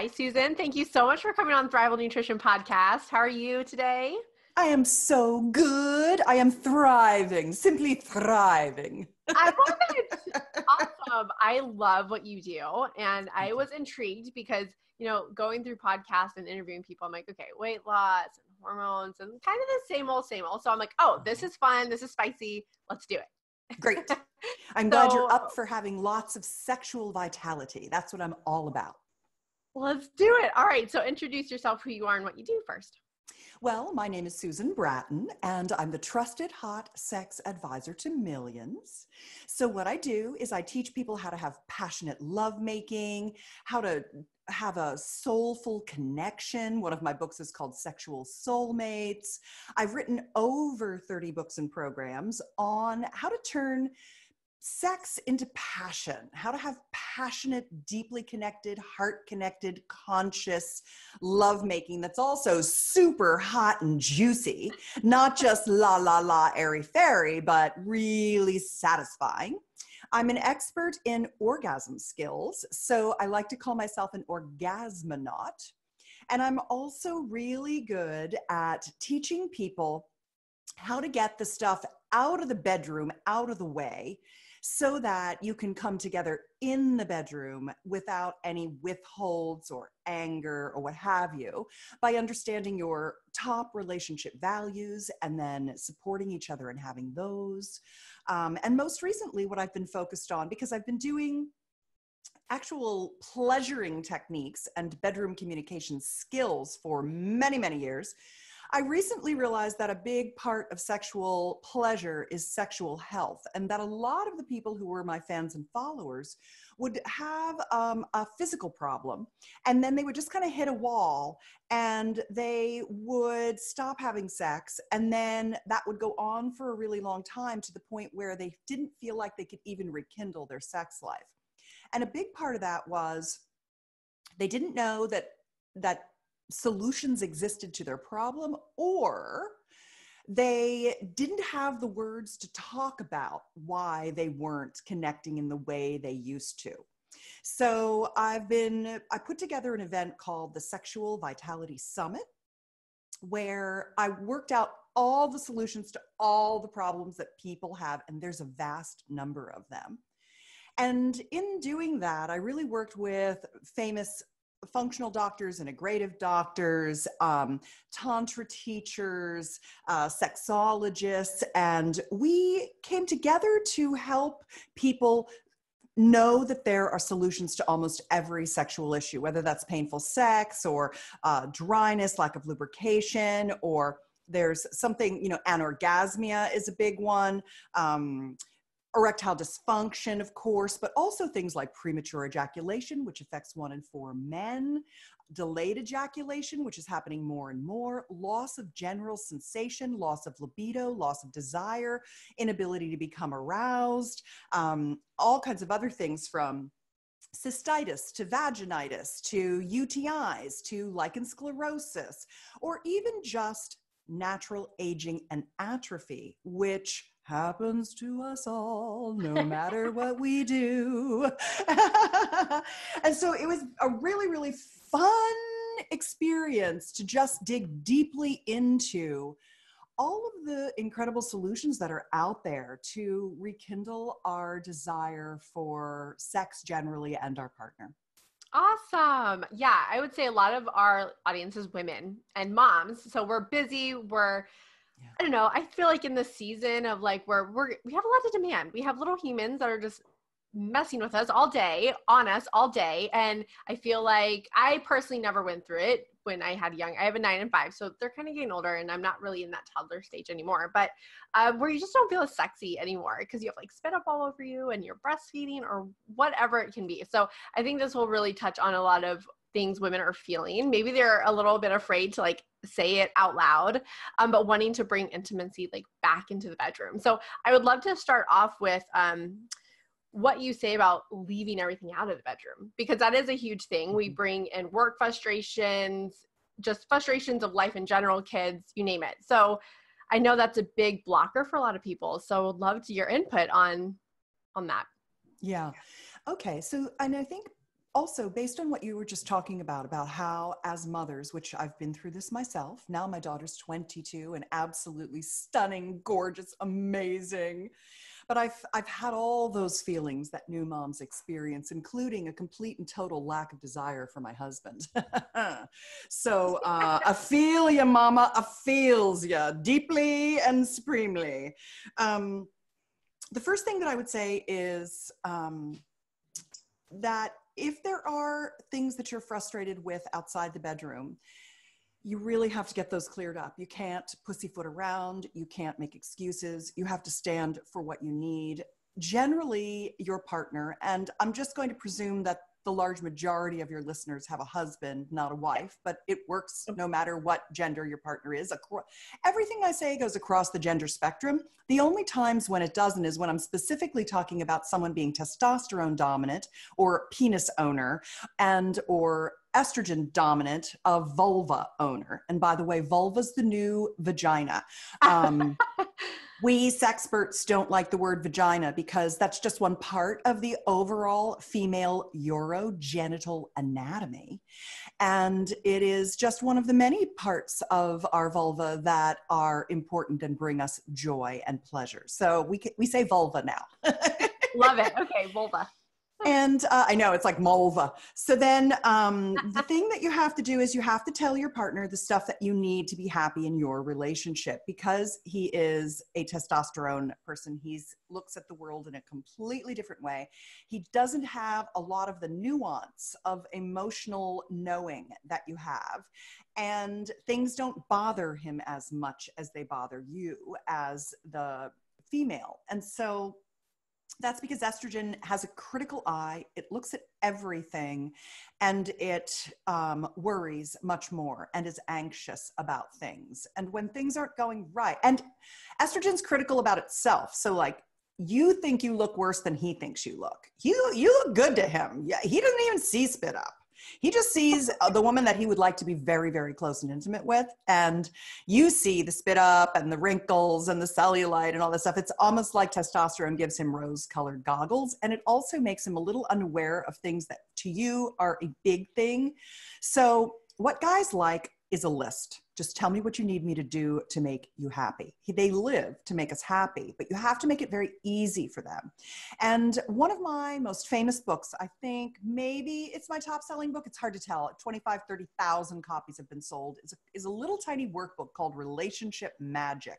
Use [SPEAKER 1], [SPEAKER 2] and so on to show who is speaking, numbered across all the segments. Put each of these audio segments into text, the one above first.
[SPEAKER 1] Hi, Susan. Thank you so much for coming on Thrival Nutrition Podcast. How are you today?
[SPEAKER 2] I am so good. I am thriving, simply thriving.
[SPEAKER 1] I love it. Awesome. I love what you do. And I was intrigued because, going through podcasts and interviewing people, I'm like, okay, weight loss and hormones and kind of the same old, same old. So I'm like, oh, this is fun. This is spicy. Let's do it.
[SPEAKER 2] Great. I'm glad you're up for having lots of sexual vitality. That's what I'm all about.
[SPEAKER 1] Let's do it. All right. So introduce yourself, who you are and what you do first.
[SPEAKER 2] Well, my name is Susan Bratton, and I'm the trusted hot sex advisor to millions. So what I do is I teach people how to have passionate lovemaking, how to have a soulful connection. One of my books is called Sexual Soulmates. I've written over 30 books and programs on how to turn sex into passion, how to have passionate, deeply connected, heart-connected, conscious lovemaking that's also super hot and juicy, not just la la la airy-fairy, but really satisfying. I'm an expert in orgasm skills, so I like to call myself an orgasmonaut. And I'm also really good at teaching people how to get the stuff out of the bedroom, out of the way, so that you can come together in the bedroom without any withholds or anger or what have you, by understanding your top relationship values and then supporting each other and having those. And most recently, what I've been focused on, because I've been doing actual pleasuring techniques and bedroom communication skills for many, many years, I recently realized that a big part of sexual pleasure is sexual health, and that a lot of the people who were my fans and followers would have a physical problem, and then they would just kind of hit a wall and they would stop having sex, and then that would go on for a really long time to the point where they didn't feel like they could even rekindle their sex life. And a big part of that was they didn't know that solutions existed to their problem, or they didn't have the words to talk about why they weren't connecting in the way they used to. So I put together an event called the Sexual Vitality Summit, where I worked out all the solutions to all the problems that people have, and there's a vast number of them. And in doing that, I really worked with famous functional doctors, integrative doctors, tantra teachers, sexologists, and we came together to help people know that there are solutions to almost every sexual issue, whether that's painful sex or dryness, lack of lubrication, or there's something, anorgasmia is a big one. Erectile dysfunction, of course, but also things like premature ejaculation, which affects 1 in 4 men, delayed ejaculation, which is happening more and more, loss of general sensation, loss of libido, loss of desire, inability to become aroused, all kinds of other things, from cystitis to vaginitis to UTIs to lichen sclerosis, or even just natural aging and atrophy, which happens to us all, no matter what we do. And so it was a really, really fun experience to just dig deeply into all of the incredible solutions that are out there to rekindle our desire for sex generally and our partner.
[SPEAKER 1] Awesome. Yeah, I would say a lot of our audience is women and moms. So we're busy. I don't know. I feel like in the season of like we have a lot of demand. We have little humans that are just messing with us all day, on us all day. And I feel like I personally never went through it when I had young. I have a 9 and 5, so they're kind of getting older, and I'm not really in that toddler stage anymore. But where you just don't feel as sexy anymore because you have like spit up all over you and you're breastfeeding or whatever it can be. So I think this will really touch on a lot of things women are feeling. Maybe they're a little bit afraid to like say it out loud, but wanting to bring intimacy like back into the bedroom. So I would love to start off with what you say about leaving everything out of the bedroom, because that is a huge thing. We bring in work frustrations, just frustrations of life in general, kids, you name it. So I know that's a big blocker for a lot of people. So I'd love to your input on that.
[SPEAKER 2] Yeah. Okay. So, and I think also, based on what you were just talking about how as mothers, which I've been through this myself, now my daughter's 22 and absolutely stunning, gorgeous, amazing. But I've had all those feelings that new moms experience, including a complete and total lack of desire for my husband. So I feel ya, mama, I feels ya deeply and supremely. The first thing that I would say is that if there are things that you're frustrated with outside the bedroom, you really have to get those cleared up. You can't pussyfoot around. You can't make excuses. You have to stand for what you need. Generally, your partner, and I'm just going to presume that the large majority of your listeners have a husband, not a wife, but it works no matter what gender your partner is. Everything I say goes across the gender spectrum. The only times when it doesn't is when I'm specifically talking about someone being testosterone dominant or penis owner and or estrogen dominant, a vulva owner. And by the way, vulva's the new vagina. We sexperts don't like the word vagina because that's just one part of the overall female urogenital anatomy. And it is just one of the many parts of our vulva that are important and bring us joy and pleasure. So we say vulva now.
[SPEAKER 1] Love it. Okay, vulva.
[SPEAKER 2] And I know it's like mulva. So then the thing that you have to do is you have to tell your partner the stuff that you need to be happy in your relationship, because he is a testosterone person. He looks at the world in a completely different way. He doesn't have a lot of the nuance of emotional knowing that you have. And things don't bother him as much as they bother you as the female. And so that's because estrogen has a critical eye. It looks at everything, and it worries much more and is anxious about things. And when things aren't going right, and estrogen's critical about itself. So like, you think you look worse than he thinks you look. You look good to him. Yeah, he doesn't even see spit up. He just sees the woman that he would like to be very, very close and intimate with. And you see the spit up and the wrinkles and the cellulite and all this stuff. It's almost like testosterone gives him rose-colored goggles. And it also makes him a little unaware of things that to you are a big thing. So what guys like is a list. Just tell me what you need me to do to make you happy. They live to make us happy, but you have to make it very easy for them. And one of my most famous books, I think maybe it's my top selling book. It's hard to tell. 25, 30,000 copies have been sold. Is a little tiny workbook called Relationship Magic.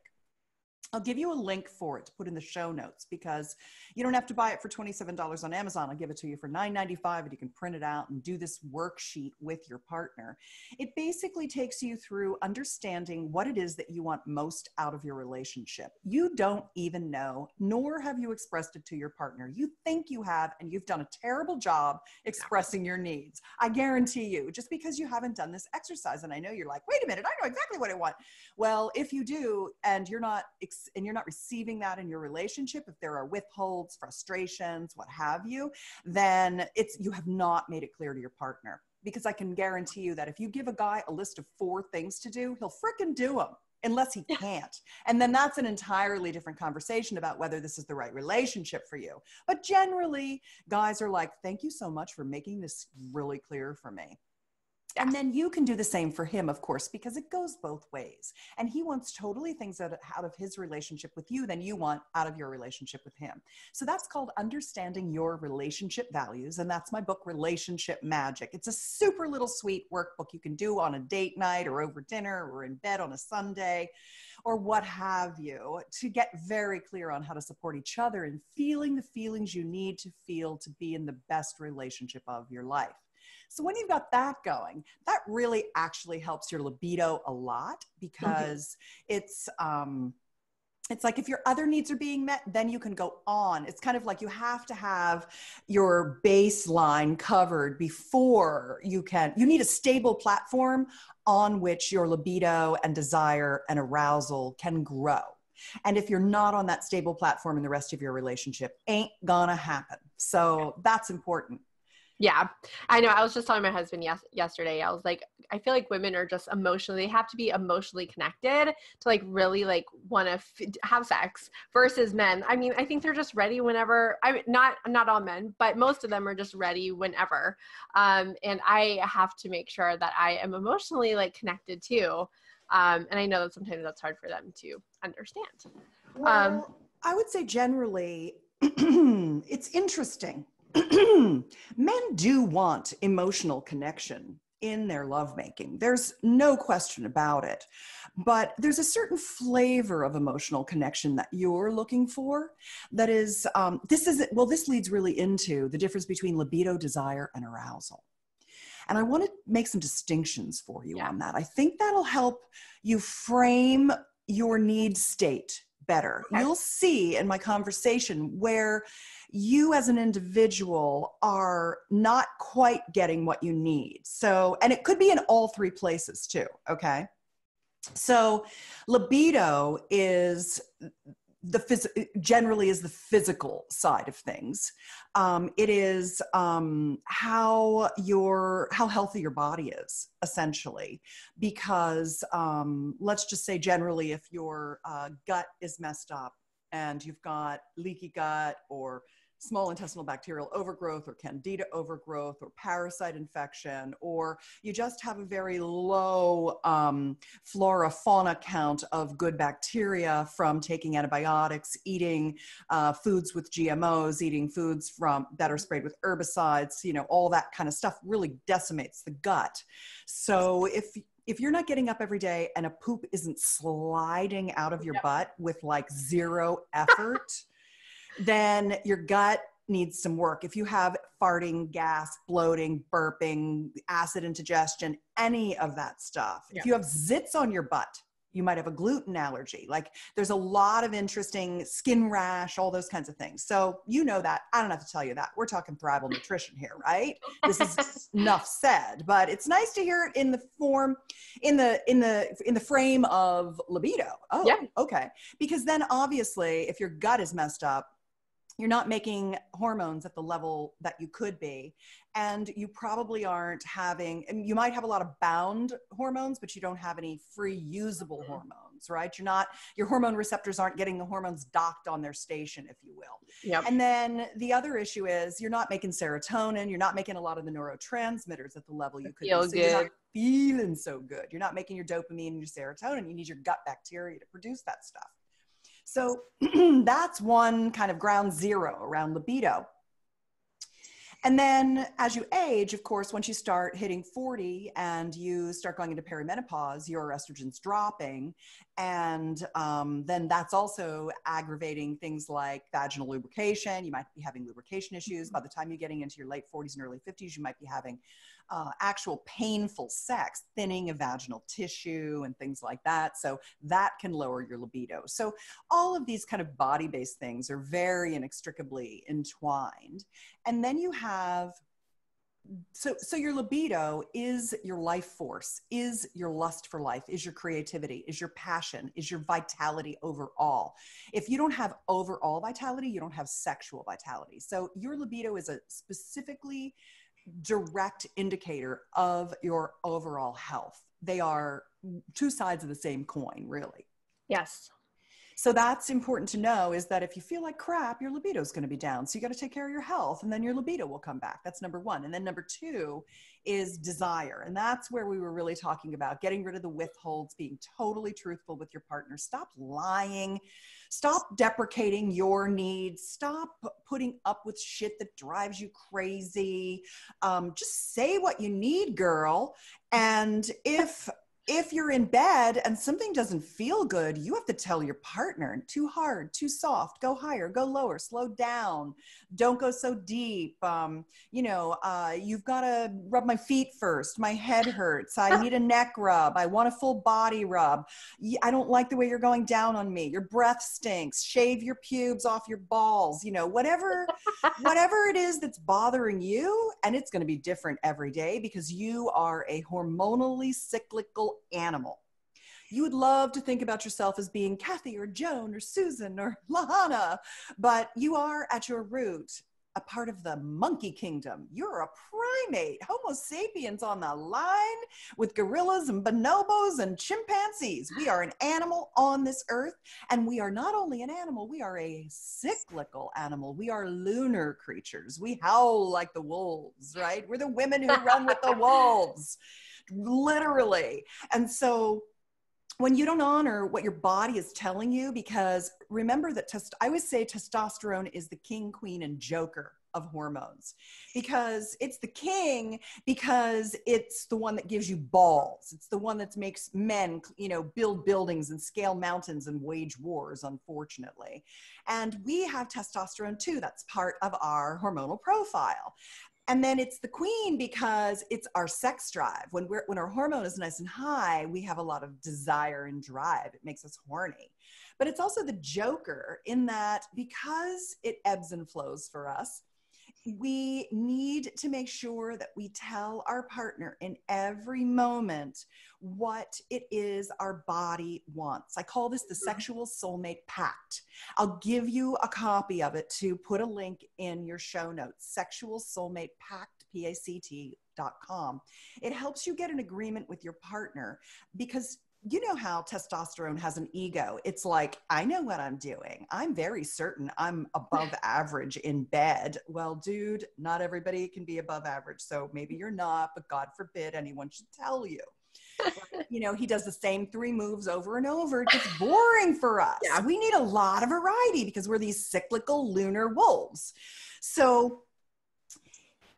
[SPEAKER 2] I'll give you a link for it to put in the show notes, because you don't have to buy it for $27 on Amazon. I'll give it to you for $9.95, and you can print it out and do this worksheet with your partner. It basically takes you through understanding what it is that you want most out of your relationship. You don't even know, nor have you expressed it to your partner. You think you have, and you've done a terrible job expressing your needs. I guarantee you, just because you haven't done this exercise. And I know you're like, wait a minute, I know exactly what I want. Well, if you do, and you're not receiving that in your relationship, if there are withholds, frustrations, what have you, then you have not made it clear to your partner. Because I can guarantee you that if you give a guy a list of 4 things to do, he'll frickin' do them, unless he can't. And then that's an entirely different conversation about whether this is the right relationship for you. But generally, guys are like, thank you so much for making this really clear for me. And then you can do the same for him, of course, because it goes both ways. And he wants totally things out of his relationship with you than you want out of your relationship with him. So that's called understanding your relationship values. And that's my book, Relationship Magic. It's a super little sweet workbook you can do on a date night or over dinner or in bed on a Sunday or what have you, to get very clear on how to support each other in feeling the feelings you need to feel to be in the best relationship of your life. So when you've got that going, that really actually helps your libido a lot, because it's like if your other needs are being met, then you can go on. It's kind of like you have to have your baseline covered before you need a stable platform on which your libido and desire and arousal can grow. And if you're not on that stable platform in the rest of your relationship, ain't gonna happen. So that's important.
[SPEAKER 1] Yeah, I know. I was just telling my husband yesterday, I was like, I feel like women are just emotionally, they have to be emotionally connected to like really like want to have sex versus men. I mean, I think they're just ready whenever. I mean, not all men, but most of them are just ready whenever. And I have to make sure that I am emotionally like connected too. And I know that sometimes that's hard for them to understand.
[SPEAKER 2] Well, I would say generally, it's interesting. Men do want emotional connection in their lovemaking. There's no question about it. But there's a certain flavor of emotional connection that you're looking for. That is, this leads really into the difference between libido, desire, and arousal. And I want to make some distinctions for you on that. I think that'll help you frame your need state better.
[SPEAKER 1] Okay.
[SPEAKER 2] You'll see in my conversation where you as an individual are not quite getting what you need. So, and it could be in all three places too, okay? So libido is generally is the physical side of things. It is how healthy your body is, essentially, because let's just say generally if your gut is messed up and you've got leaky gut or small intestinal bacterial overgrowth or candida overgrowth or parasite infection, or you just have a very low flora fauna count of good bacteria from taking antibiotics, eating foods with GMOs, eating foods that are sprayed with herbicides, all that kind of stuff really decimates the gut. So if you're not getting up every day and a poop isn't sliding out of your butt with like zero effort, then your gut needs some work. If you have farting, gas, bloating, burping, acid indigestion, any of that stuff. If you have zits on your butt, you might have a gluten allergy. Like there's a lot of interesting skin rash, all those kinds of things. So you know that. I don't have to tell you that. We're talking thrival nutrition here, right? This is enough said, but it's nice to hear it in the form, in the frame of libido. Oh, yeah. Okay. Because then obviously if your gut is messed up, you're not making hormones at the level that you could be. And you probably aren't having, and you might have a lot of bound hormones, but you don't have any free usable hormones, right? Your hormone receptors aren't getting the hormones docked on their station, if you will. Yep. And then the other issue is you're not making serotonin. You're not making a lot of the neurotransmitters at the level you could be. So you're not feeling so good. You're not making your dopamine and your serotonin. You need your gut bacteria to produce that stuff. So that's one kind of ground zero around libido. And then as you age, of course, once you start hitting 40 and you start going into perimenopause, your estrogen's dropping. And then that's also aggravating things like vaginal lubrication. You might be having lubrication issues. By the time you're getting into your late 40s and early 50s, you might be having actual painful sex, thinning of vaginal tissue and things like that. So that can lower your libido. So all of these kind of body-based things are very inextricably entwined. And then you have, so your libido is your life force, is your lust for life, is your creativity, is your passion, is your vitality overall. If you don't have overall vitality, you don't have sexual vitality. So your libido is a specifically direct indicator of your overall health. They are two sides of the same coin, really.
[SPEAKER 1] Yes.
[SPEAKER 2] So that's important to know, is that if you feel like crap, your libido is going to be down. So you got to take care of your health, and then your libido will come back. That's number one. And then number two is desire. And that's where we were really talking about getting rid of the withholds, being totally truthful with your partner. Stop lying. Stop deprecating your needs. Stop putting up with shit that drives you crazy. Just say what you need, girl. And if you're in bed and something doesn't feel good, you have to tell your partner, too hard, too soft, go higher, go lower, slow down, don't go so deep. You've got to rub my feet first. My head hurts. I need a neck rub. I want a full body rub. I don't like the way you're going down on me. Your breath stinks. Shave your pubes off your balls. Whatever it is that's bothering you, and it's going to be different every day because you are a hormonally cyclical animal. You would love to think about yourself as being Kathy or Joan or Susan or Lahana, but you are at your root a part of the monkey kingdom. You're a primate, Homo sapiens on the line with gorillas and bonobos and chimpanzees. We are an animal on this earth, and we are not only an animal, we are a cyclical animal. We are lunar creatures. We howl like the wolves, right? We're the women who run with the wolves, literally. And so when you don't honor what your body is telling you, because remember that I always say testosterone is the king, queen, and joker of hormones, because it's the king, because it's the one that gives you balls. It's the one that makes men, build buildings and scale mountains and wage wars, unfortunately. And we have testosterone too. That's part of our hormonal profile. And then it's the queen because it's our sex drive. When our hormone is nice and high, we have a lot of desire and drive. It makes us horny. But it's also the joker in that because it ebbs and flows for us, we need to make sure that we tell our partner in every moment what it is our body wants. I call this the sexual soulmate pact. I'll give you a copy of it to put a link in your show notes, sexual soulmate pact, PACT.com. It helps you get an agreement with your partner, because you know how testosterone has an ego. It's like, I know what I'm doing. I'm very certain I'm above average in bed. Well, dude, not everybody can be above average. So maybe you're not, but God forbid anyone should tell you. He does the same 3 moves over and over. It gets boring for us. Yeah. We need a lot of variety because we're these cyclical lunar wolves. So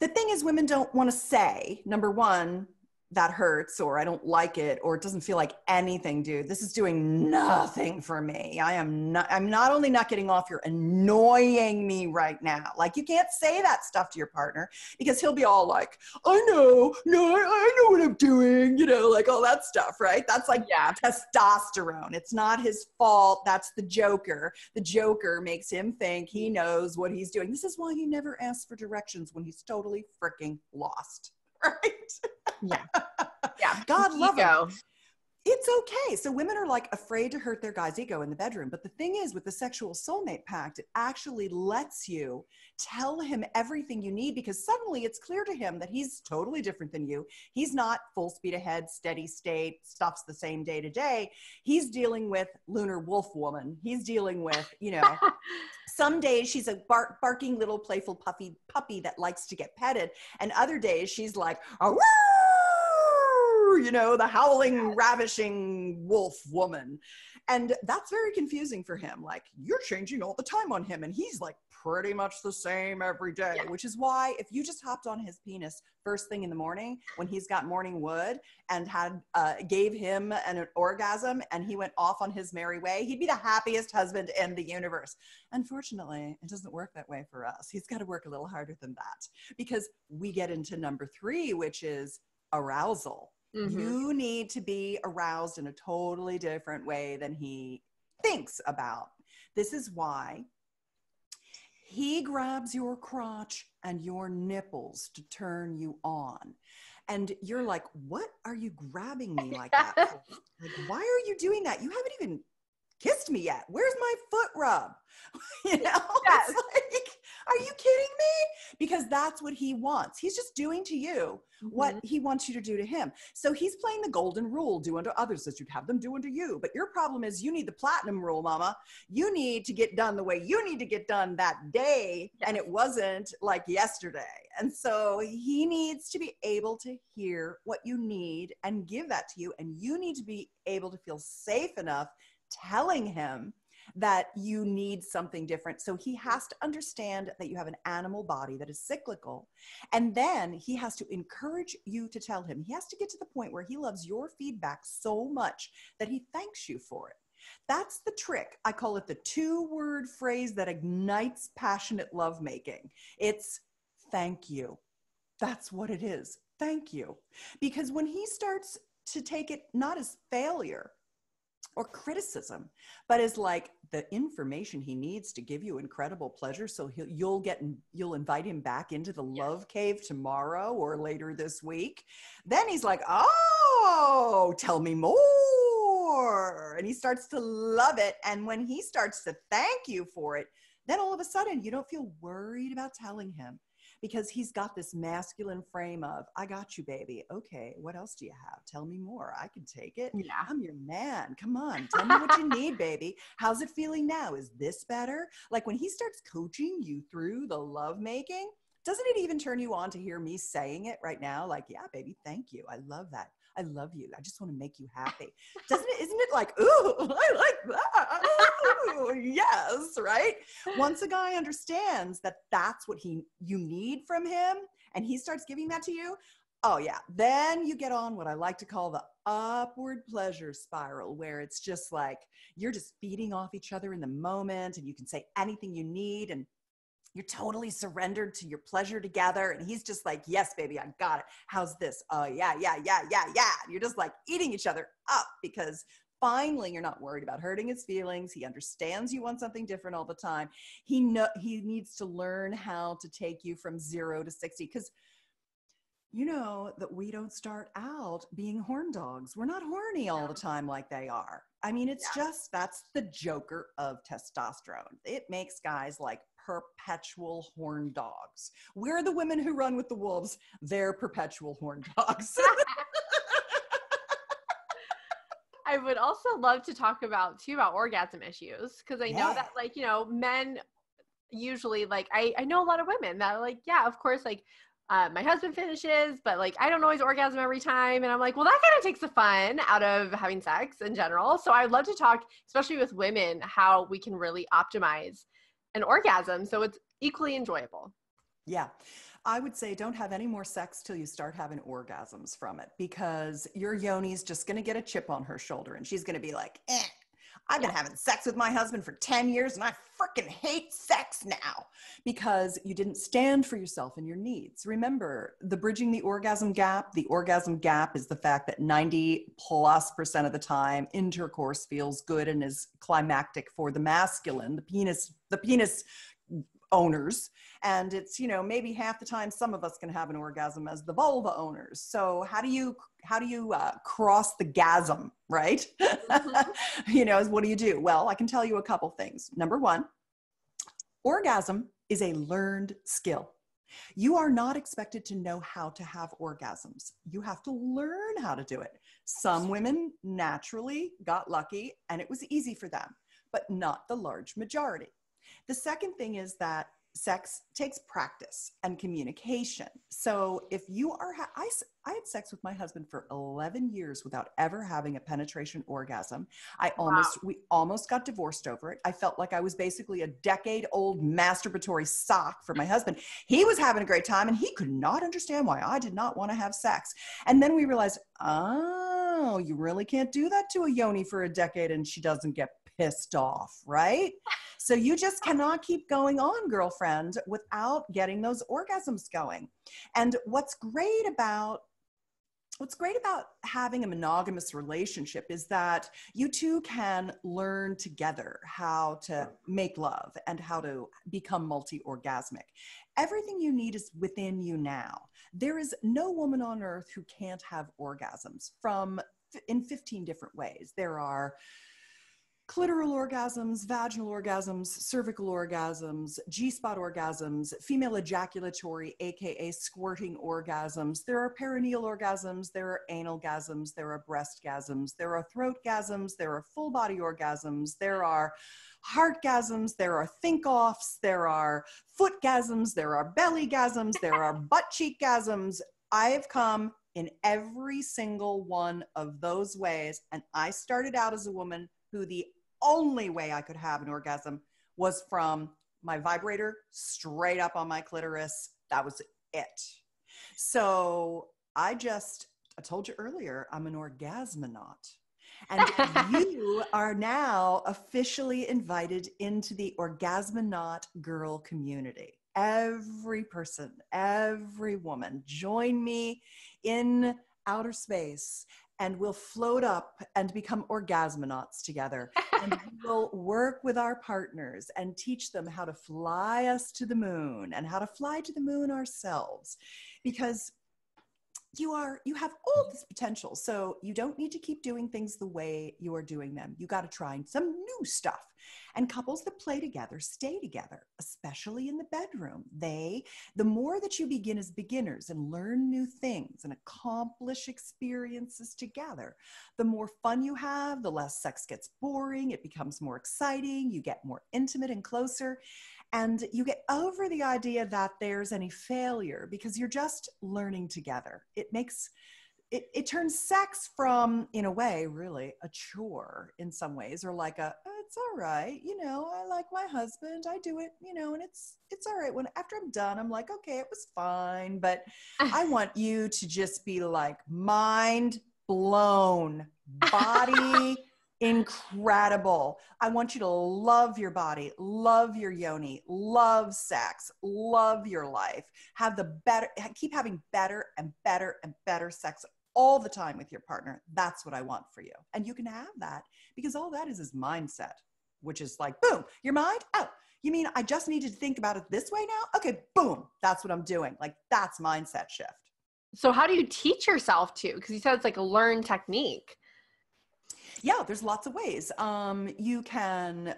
[SPEAKER 2] the thing is, women don't want to say, number one, that hurts, or I don't like it, or it doesn't feel like anything, dude. This is doing nothing for me. I'm not only not getting off, you're annoying me right now. Like, you can't say that stuff to your partner, because he'll be all like, I know what I'm doing, like all that stuff, right? That's like testosterone. It's not his fault. That's the joker. The joker makes him think he knows what he's doing. This is why he never asks for directions when he's totally freaking lost. Right? Yeah. God love him. It's okay. So women are like afraid to hurt their guy's ego in the bedroom. But the thing is, with the sexual soulmate pact, it actually lets you tell him everything you need, because suddenly it's clear to him that he's totally different than you. He's not full speed ahead, steady state, stuff's the same day to day. He's dealing with lunar wolf woman. He's dealing with, some days she's a barking little playful puppy that likes to get petted. And other days she's like, oh, the howling, ravishing wolf woman. And that's very confusing for him. Like, you're changing all the time on him. And he's like pretty much the same every day, which is why if you just hopped on his penis first thing in the morning when he's got morning wood and gave him an orgasm and he went off on his merry way, he'd be the happiest husband in the universe. Unfortunately, it doesn't work that way for us. He's got to work a little harder than that, because we get into number 3, which is arousal. Mm-hmm. You need to be aroused in a totally different way than he thinks about. This is why he grabs your crotch and your nipples to turn you on. And you're like, what are you grabbing me like that for? Like, why are you doing that? You haven't even kissed me yet. Where's my foot rub? Yes. It's like, are you kidding me? Because that's what he wants. He's just doing to you what he wants you to do to him. So he's playing the golden rule, do unto others as you'd have them do unto you. But your problem is you need the platinum rule, mama. You need to get done the way you need to get done that day. Yes. And it wasn't like yesterday. And so he needs to be able to hear what you need and give that to you. And you need to be able to feel safe enough telling him that you need something different. So he has to understand that you have an animal body that is cyclical. And then he has to encourage you to tell him. He has to get to the point where he loves your feedback so much that he thanks you for it. That's the trick. I call it the 2-word phrase that ignites passionate lovemaking. It's thank you. That's what it is. Thank you. Because when he starts to take it not as failure or criticism, but as like the information he needs to give you incredible pleasure, so you'll invite him back into the love cave tomorrow or later this week. Then he's like, oh, tell me more. And he starts to love it. And when he starts to thank you for it, then all of a sudden you don't feel worried about telling him, because he's got this masculine frame of, I got you, baby. Okay, what else do you have? Tell me more. I can take it.
[SPEAKER 1] Yeah.
[SPEAKER 2] I'm your man. Come on, tell me what you need, baby. How's it feeling now? Is this better? Like when he starts coaching you through the love making, doesn't it even turn you on to hear me saying it right now? Like, yeah, baby, thank you. I love that. I love you. I just want to make you happy. Isn't it like, ooh, I like that. Ooh, yes, right? Once a guy understands that that's what you need from him, and he starts giving that to you, oh yeah, then you get on what I like to call the upward pleasure spiral, where it's just like you're just feeding off each other in the moment, and you can say anything you need, and you're totally surrendered to your pleasure together. And he's just like, yes, baby, I got it. How's this? Oh, yeah. And you're just like eating each other up, because finally you're not worried about hurting his feelings. He understands you want something different all the time. He needs to learn how to take you from 0 to 60, because you know that we don't start out being horn dogs. We're not horny all the time like they are. I mean, it's just, that's the joker of testosterone. It makes guys like perpetual horn dogs. We're the women who run with the wolves. They're perpetual horn dogs.
[SPEAKER 1] I would also love to talk about orgasm issues, because I know that, like, you know, men usually, like, I know a lot of women that are like, yeah, of course, like, my husband finishes, but like, I don't always orgasm every time. And I'm like, well, that kind of takes the fun out of having sex in general. So I'd love to talk, especially with women, how we can really optimize an orgasm so it's equally enjoyable.
[SPEAKER 2] Yeah. I would say don't have any more sex till you start having orgasms from it, because your yoni's just going to get a chip on her shoulder and she's going to be like, I've been having sex with my husband for 10 years and I freaking hate sex now, because you didn't stand for yourself and your needs. Remember, the bridging the orgasm gap is the fact that 90+% of the time intercourse feels good and is climactic for the masculine, the penis owners. And it's, you know, maybe half the time some of us can have an orgasm as the vulva owners. So how do you cross the gasm, right?
[SPEAKER 1] Mm-hmm.
[SPEAKER 2] You know, what do you do? Well, I can tell you a couple things. Number one, orgasm is a learned skill. You are not expected to know how to have orgasms. You have to learn how to do it. Some women naturally got lucky and it was easy for them, but not the large majority. The second thing is that sex takes practice and communication. So if you are, I had sex with my husband for 11 years without ever having a penetration orgasm. We almost got divorced over it. I felt like I was basically a decade-old masturbatory sock for my husband. He was having a great time and he could not understand why I did not want to have sex. And then we realized, oh, you really can't do that to a yoni for a decade and she doesn't get pissed off, right? So you just cannot keep going on, girlfriend, without getting those orgasms going. And what's great about having a monogamous relationship is that you two can learn together how to make love and how to become multi-orgasmic. Everything you need is within you now. There is no woman on earth who can't have orgasms in 15 different ways. There are clitoral orgasms, vaginal orgasms, cervical orgasms, G-spot orgasms, female ejaculatory, aka squirting orgasms. There are perineal orgasms, there are anal gasms, there are breastgasms, there are throat gasms, there are full body orgasms, there are heartgasms, there are think-offs, there are footgasms, there are belly gasms, there are butt cheek gasms. I have come in every single one of those ways, and I started out as a woman who the only way I could have an orgasm was from my vibrator straight up on my clitoris. That was it. So I told you earlier, I'm an orgasmonaut. And you are now officially invited into the Orgasmonaut girl community. Every person, every woman, join me in outer space and we'll float up and become orgasmonauts together. And we'll work with our partners and teach them how to fly us to the moon and how to fly to the moon ourselves. Because you have all this potential. So you don't need to keep doing things the way you are doing them. You got to try some new stuff. And couples that play together stay together, especially in the bedroom. The more that you begin as beginners and learn new things and accomplish experiences together, the more fun you have, the less sex gets boring, it becomes more exciting, you get more intimate and closer. And you get over the idea that there's any failure because you're just learning together. It turns sex from, in a way, really a chore in some ways, or like it's all right. I like my husband, I do it, and it's all right. When after I'm done, I'm like, okay, it was fine. But I want you to just be like mind blown, body incredible. I want you to love your body, love your yoni, love sex, love your life, keep having better and better and better sex all the time with your partner. That's what I want for you. And you can have that because all that is mindset, which is like, boom, your mind. Oh, you mean I just need to think about it this way now? Okay, boom. That's what I'm doing. Like that's mindset shift.
[SPEAKER 1] So how do you teach yourself to? Because you said it's like a learned technique.
[SPEAKER 2] Yeah, there's lots of ways. You can,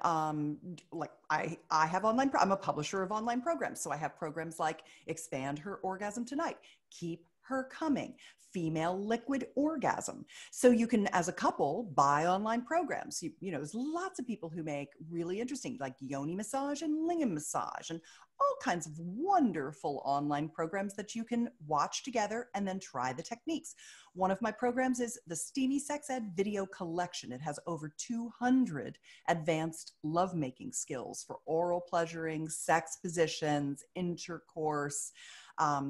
[SPEAKER 2] like I have I'm a publisher of online programs. So I have programs like Expand Her Orgasm Tonight, Keep Her Coming, Female Liquid Orgasm. So you can, as a couple, buy online programs. There's lots of people who make really interesting, like yoni massage and lingam massage and all kinds of wonderful online programs that you can watch together and then try the techniques. One of my programs is the Steamy Sex Ed Video Collection. It has over 200 advanced lovemaking skills for oral pleasuring, sex positions, intercourse,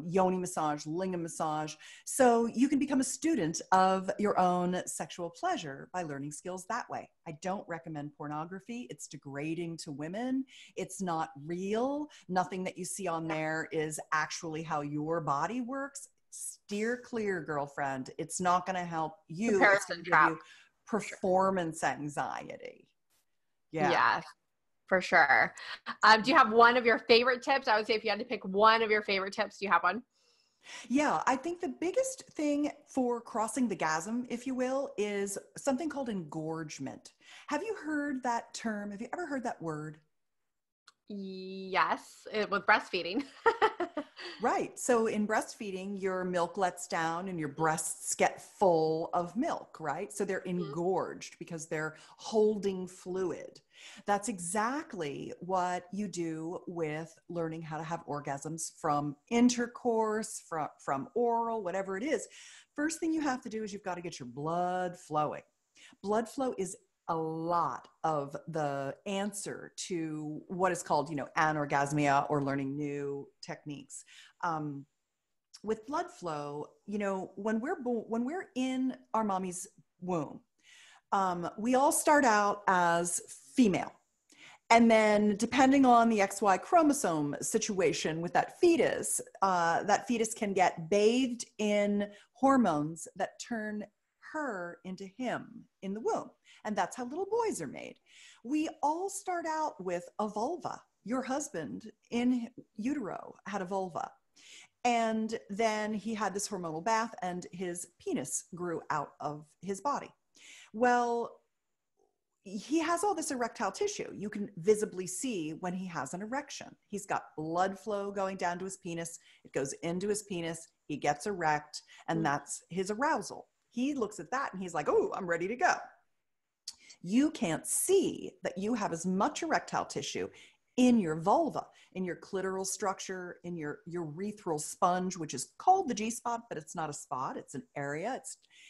[SPEAKER 2] yoni massage, lingam massage. So you can become a student of your own sexual pleasure by learning skills that way. I don't recommend pornography. It's degrading to women. It's not real. Nothing that you see on there is actually how your body works. Steer clear, girlfriend. It's not going to help you.
[SPEAKER 1] Comparison
[SPEAKER 2] it's going to
[SPEAKER 1] trap.
[SPEAKER 2] give you performance anxiety.
[SPEAKER 1] Yeah. For sure. Do you have one of your favorite tips? I would say if you had to pick one of your favorite tips, do you have one?
[SPEAKER 2] Yeah, I think the biggest thing for crossing the gasm, if you will, is something called engorgement. Have you heard that term? Have you ever heard that word?
[SPEAKER 1] Yes, with breastfeeding.
[SPEAKER 2] Right. So in breastfeeding, your milk lets down and your breasts get full of milk, right? So they're engorged because they're holding fluid. That's exactly what you do with learning how to have orgasms from intercourse, from oral, whatever it is. First thing you have to do is you've got to get your blood flowing. Blood flow is a lot of the answer to what is called, anorgasmia or learning new techniques. With blood flow, when we're in our mommy's womb, we all start out as female. And then depending on the XY chromosome situation with that fetus can get bathed in hormones that turn her into him in the womb. And that's how little boys are made. We all start out with a vulva. Your husband in utero had a vulva. And then he had this hormonal bath and his penis grew out of his body. Well, he has all this erectile tissue. You can visibly see when he has an erection. He's got blood flow going down to his penis. It goes into his penis. He gets erect, and that's his arousal. He looks at that and he's like, oh, I'm ready to go. You can't see that you have as much erectile tissue in your vulva, in your clitoral structure, in your urethral sponge, which is called the G-spot, but it's not a spot. It's an area.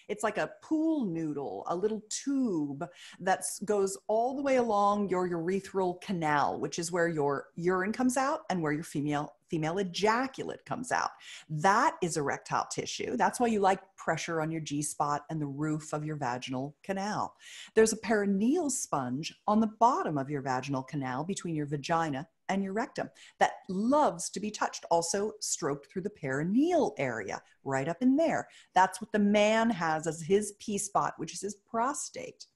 [SPEAKER 2] It's like a pool noodle, a little tube that goes all the way along your urethral canal, which is where your urine comes out and where your female ejaculate comes out. That is erectile tissue. That's why you like pressure on your G-spot and the roof of your vaginal canal. There's a perineal sponge on the bottom of your vaginal canal between your vagina and your rectum that loves to be touched, also stroked through the perineal area, right up in there. That's what the man has as his P-spot, which is his prostate.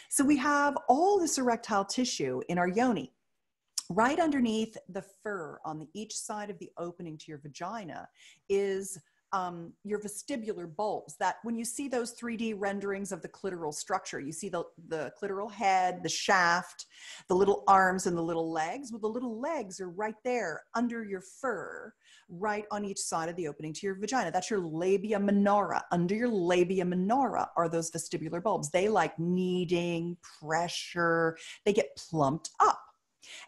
[SPEAKER 2] So we have all this erectile tissue in our yoni. Right underneath the fur on each side of the opening to your vagina is your vestibular bulbs, that when you see those 3D renderings of the clitoral structure, you see the clitoral head, the shaft, the little arms and the little legs. Well, the little legs are right there under your fur, right on each side of the opening to your vagina. That's your labia minora. Under your labia minora are those vestibular bulbs. They like kneading, pressure, they get plumped up.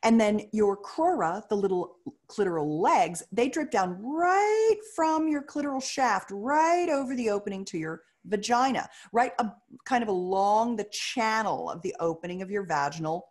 [SPEAKER 2] And then your crura, the little clitoral legs, they drip down right from your clitoral shaft, right over the opening to your vagina, right kind of along the channel of the opening of your vaginal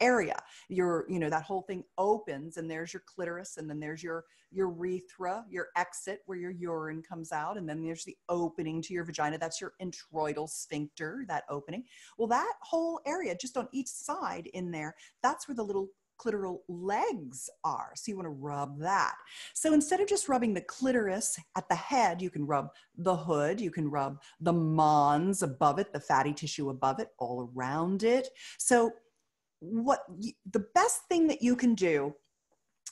[SPEAKER 2] area. That whole thing opens, and there's your clitoris, and then there's your urethra, your exit where your urine comes out, and then there's the opening to your vagina. That's your introital sphincter, that opening. Well, that whole area just on each side in there, that's where the little clitoral legs are. So you want to rub that. So instead of just rubbing the clitoris at the head, you can rub the hood, you can rub the mons above it, the fatty tissue above it, all around it. So the best thing that you can do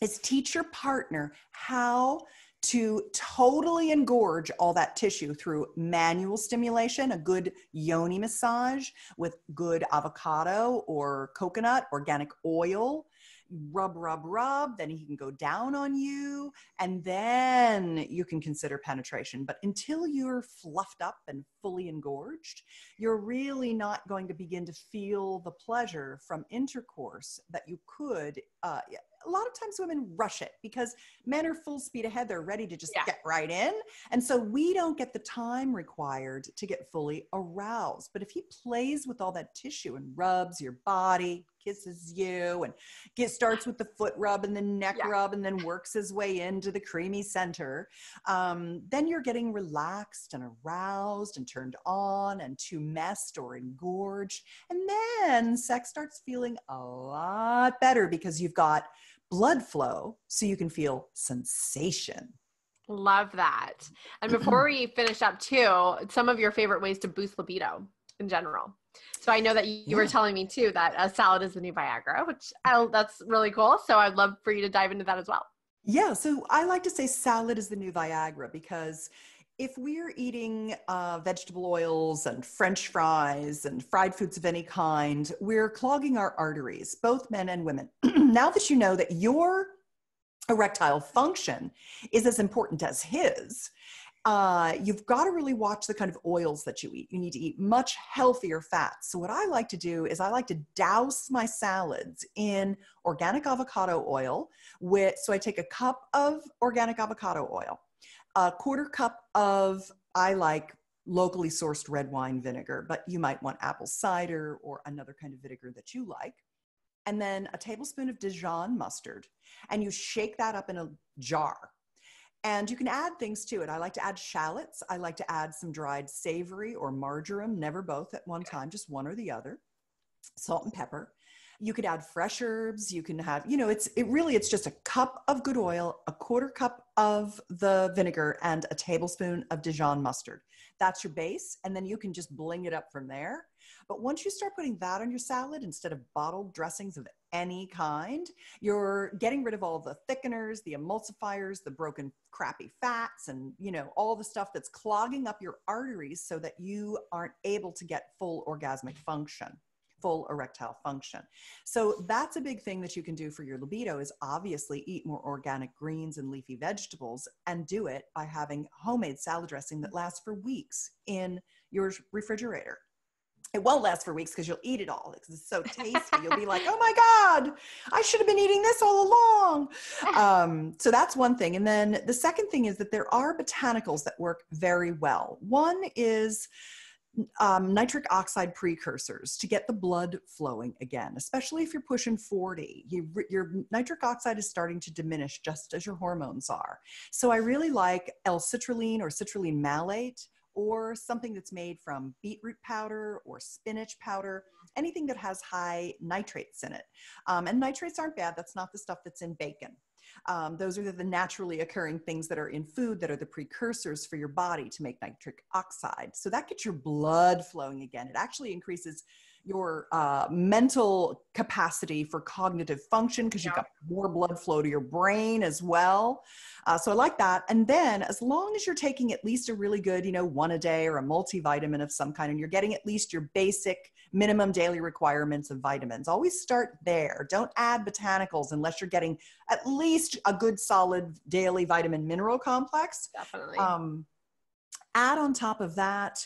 [SPEAKER 2] is teach your partner how to totally engorge all that tissue through manual stimulation, a good yoni massage with good avocado or coconut, organic oil. Rub, rub, rub, then he can go down on you, and then you can consider penetration. But until you're fluffed up and fully engorged, you're really not going to begin to feel the pleasure from intercourse that you could. A lot of times women rush it because men are full speed ahead. They're ready to just get right in. And so we don't get the time required to get fully aroused. But if he plays with all that tissue and rubs your body, kisses you, and starts with the foot rub and the neck rub, and then works his way into the creamy center, then you're getting relaxed and aroused and turned on and tumesced or engorged. And then sex starts feeling a lot better because you've got blood flow, so you can feel sensation.
[SPEAKER 1] Love that. And before we finish up too, some of your favorite ways to boost libido in general. So I know that you were telling me too that a salad is the new Viagra, which that's really cool. So I'd love for you to dive into that as well.
[SPEAKER 2] Yeah. So I like to say salad is the new Viagra because if we're eating vegetable oils and French fries and fried foods of any kind, we're clogging our arteries, both men and women. Now that you know that your erectile function is as important as his, you've got to really watch the kind of oils that you eat. You need to eat much healthier fats. So what I like to do is I like to douse my salads in organic avocado oil. So I take a cup of organic avocado oil, a quarter cup of, I like locally sourced red wine vinegar, but you might want apple cider or another kind of vinegar that you like. And then a tablespoon of Dijon mustard. And you shake that up in a jar. And you can add things to it. I like to add shallots. I like to add some dried savory or marjoram, never both at one time, just one or the other. Salt and pepper. You could add fresh herbs. You can have, it's just a cup of good oil, a quarter cup of the vinegar, and a tablespoon of Dijon mustard. That's your base. And then you can just bling it up from there. But once you start putting that on your salad, instead of bottled dressings of any kind, you're getting rid of all the thickeners, the emulsifiers, the broken crappy fats, and all the stuff that's clogging up your arteries so that you aren't able to get full orgasmic function, full erectile function. So that's a big thing that you can do for your libido, is obviously eat more organic greens and leafy vegetables, and do it by having homemade salad dressing that lasts for weeks in your refrigerator. It won't last for weeks because you'll eat it all because it's so tasty. You'll be like, oh my God, I should have been eating this all along. So that's one thing. And then the second thing is that there are botanicals that work very well. One is nitric oxide precursors to get the blood flowing again, especially if you're pushing 40. Your nitric oxide is starting to diminish just as your hormones are. So I really like L-citrulline or citrulline malate, or something that's made from beetroot powder or spinach powder, anything that has high nitrates in it. And nitrates aren't bad. That's not the stuff that's in bacon. Those are the naturally occurring things that are in food that are the precursors for your body to make nitric oxide. So that gets your blood flowing again. It actually increases your mental capacity for cognitive function, because you've got more blood flow to your brain as well. So I like that. And then as long as you're taking at least a really good, one a day or a multivitamin of some kind, and you're getting at least your basic minimum daily requirements of vitamins, always start there. Don't add botanicals unless you're getting at least a good solid daily vitamin mineral complex.
[SPEAKER 1] Definitely.
[SPEAKER 2] Add on top of that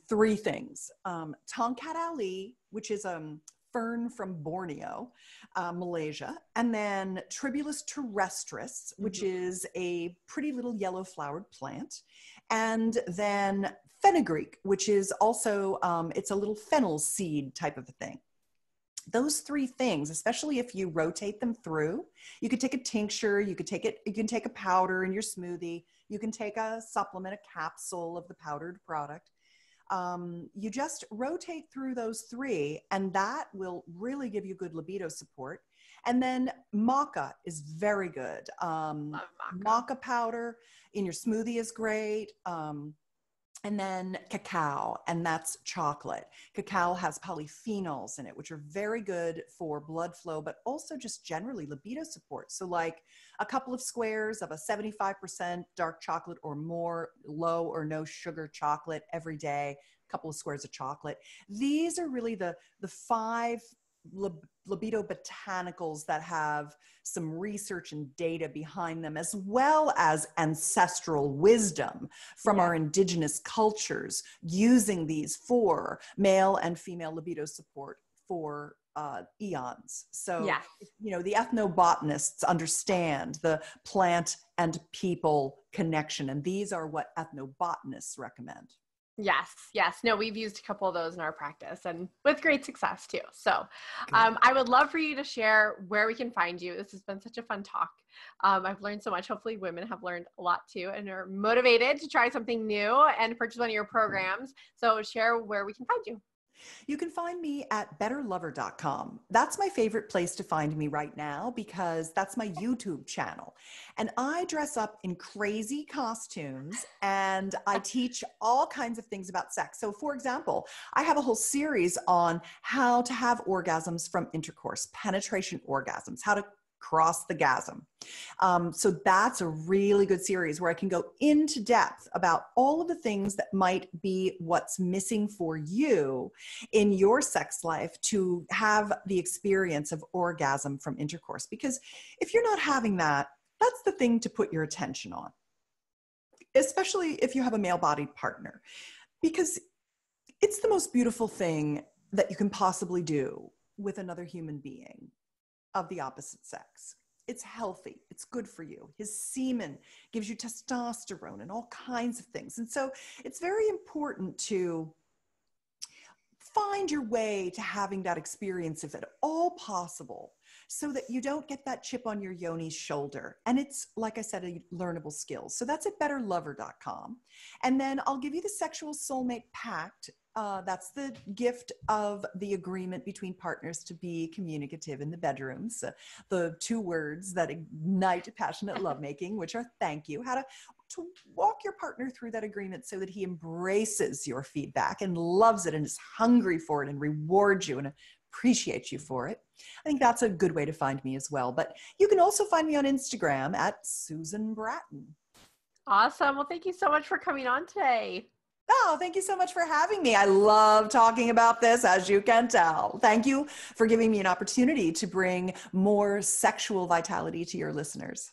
[SPEAKER 2] 3 things. Tongkat Ali, which is a fern from Borneo, Malaysia, and then Tribulus terrestris, which is a pretty little yellow flowered plant, and then fenugreek, which is also, it's a little fennel seed type of a thing. Those 3 things, especially if you rotate them through, you could take a tincture, you can take a powder in your smoothie, you can take a supplement, a capsule of the powdered product. You just rotate through those 3, and that will really give you good libido support. And then maca is very good. Maca powder in your smoothie is great. And then cacao, and that's chocolate. Cacao has polyphenols in it, which are very good for blood flow, but also just generally libido support. So like a couple of squares of a 75% dark chocolate or more, low or no sugar chocolate every day, a couple of squares of chocolate. These are really the 5 libido botanicals that have some research and data behind them, as well as ancestral wisdom from our indigenous cultures, using these for male and female libido support for eons. So, the ethnobotanists understand the plant and people connection, and these are what ethnobotanists recommend.
[SPEAKER 1] Yes. No, we've used a couple of those in our practice and with great success too. So I would love for you to share where we can find you. This has been such a fun talk. I've learned so much. Hopefully women have learned a lot too and are motivated to try something new and purchase one of your programs. So share where we can find you.
[SPEAKER 2] You can find me at betterlover.com. That's my favorite place to find me right now because that's my YouTube channel. And I dress up in crazy costumes and I teach all kinds of things about sex. So for example, I have a whole series on how to have orgasms from intercourse, penetration orgasms, how to cross the gasm. So that's a really good series where I can go into depth about all of the things that might be what's missing for you in your sex life to have the experience of orgasm from intercourse. Because if you're not having that, that's the thing to put your attention on, especially if you have a male-bodied partner, because it's the most beautiful thing that you can possibly do with another human being of the opposite sex. It's healthy. It's good for you. His semen gives you testosterone and all kinds of things. And so it's very important to find your way to having that experience, if at all possible, so that you don't get that chip on your yoni's shoulder. And it's, like I said, a learnable skill. So that's at betterlover.com. And then I'll give you the Sexual Soulmate Pact. That's the gift of the agreement between partners to be communicative in the bedrooms. The 2 words that ignite passionate lovemaking, which are thank you. How to walk your partner through that agreement so that he embraces your feedback and loves it and is hungry for it and rewards you and appreciates you for it. I think that's a good way to find me as well. But you can also find me on Instagram at Susan Bratton.
[SPEAKER 1] Awesome. Well, thank you so much for coming on today.
[SPEAKER 2] Oh, thank you so much for having me. I love talking about this, as you can tell. Thank you for giving me an opportunity to bring more sexual vitality to your listeners.